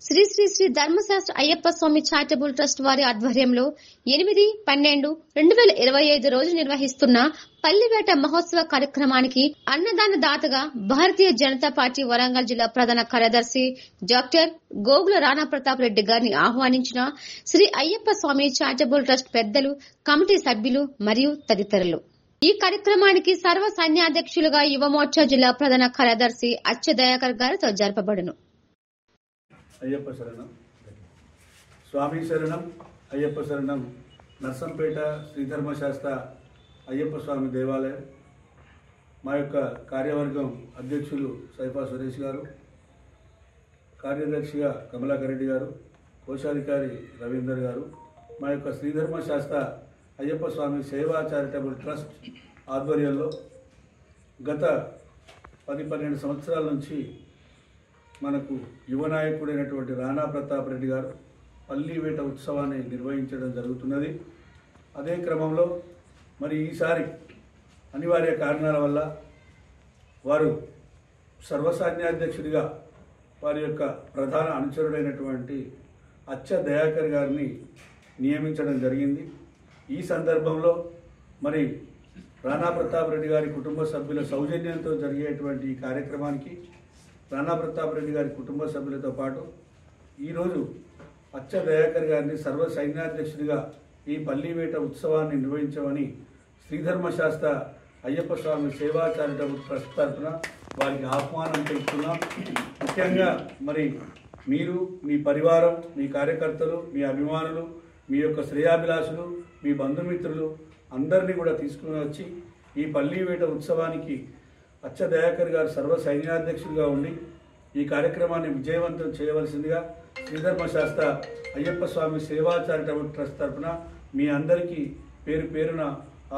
శ్రీ శ్రీ శ్రీ ధర్మశాస్త్ర అయ్యప్ప స్వామి charitable trust వారి ఆధ్వర్యంలో 8-12-2025 రోజు నిర్వహిస్తున్న పల్లివేట మహోత్సవ కార్యక్రమానికి అన్నదాన దాతగా భారతీయ జనతా పార్టీ వరంగల్ జిల్లా ప్రధాన కార్యదర్శి డాక్టర్ గోగుల రాణా ప్రతాప్ రెడ్డి గారిని ఆహ్వానించిన శ్రీ అయ్యప్ప స్వామి చారిటబుల్ ట్రస్ట్ పెద్దలు, కమిటీ సభ్యులు మరియు తదితరులు. ఈ కార్యక్రమానికి సర్వ సైన్యాధ్యక్షులుగా యువమోర్చా జిల్లా ప్రధాన కార్యదర్శి అచ్చ దయాకర్ గారితో జరపబడును. అయ్యప్ప శరణం, స్వామి శరణం, అయ్యప్ప శరణం. నర్సంపేట శ్రీ ధర్మశాస్త్ర అయ్యప్ప స్వామి దేవాలయం మా యొక్క కార్యవర్గం అధ్యక్షులు సైఫా సురేష్ గారు, కార్యదర్శిగా కమలాకర్ రెడ్డి గారు, కోశాధికారి రవీందర్ గారు, మా యొక్క శ్రీ ధర్మశాస్త్ర అయ్యప్ప స్వామి సేవా చారిటబుల్ ట్రస్ట్ ఆధ్వర్యంలో గత 10-12 సంవత్సరాల నుంచి మనకు యువ నాయకుడైనటువంటి రాణా ప్రతాప్ రెడ్డి గారు పల్లివేట ఉత్సవాన్ని నిర్వహించడం జరుగుతున్నది. అదే క్రమంలో మరి ఈసారి అనివార్య కారణాల వల్ల వారు సర్వసైన్యాధ్యక్షుడిగా వారి యొక్క ప్రధాన అనుచరుడైనటువంటి అచ్చ దయాకర్ గారిని నియమించడం జరిగింది. ఈ సందర్భంలో మరి రాణా ప్రతాప్ రెడ్డి గారి కుటుంబ సభ్యుల సౌజన్యంతో జరిగేటువంటి ఈ కార్యక్రమానికి రాణా ప్రతాప్ రెడ్డి గారి కుటుంబ సభ్యులతో పాటు ఈరోజు అచ్చ దయాకర్ గారిని సర్వ సైన్యాధ్యక్షుడిగా ఈ పల్లివేట ఉత్సవాన్ని నిర్వహించమని శ్రీధర్మశాస్త్ర అయ్యప్ప స్వామి సేవా చారిటబుల్ ట్రస్ట్ తరఫున వారికి ఆహ్వానం తెలుపుతున్నాం. ముఖ్యంగా మరి మీరు, మీ పరివారం, మీ కార్యకర్తలు, మీ అభిమానులు, మీ యొక్క శ్రేయాభిలాషులు, మీ బంధుమిత్రులు అందరినీ కూడా తీసుకుని వచ్చి ఈ పల్లివేట ఉత్సవానికి అచ్చ దయాకర్ గారు సర్వ సైన్యాధ్యక్షుడిగా ఉండి ఈ కార్యక్రమాన్ని విజయవంతం చేయవలసిందిగా శ్రీధర్మశాస్త్ర అయ్యప్ప స్వామి సేవా చారిటబుల్ ట్రస్ట్ తరఫున మీ అందరికీ పేరు పేరున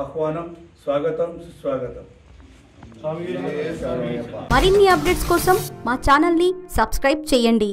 ఆహ్వానం, స్వాగతం, సుస్వాగతం. మరిన్ని అప్డేట్స్ కోసం మా ఛానల్ని సబ్స్క్రైబ్ చేయండి.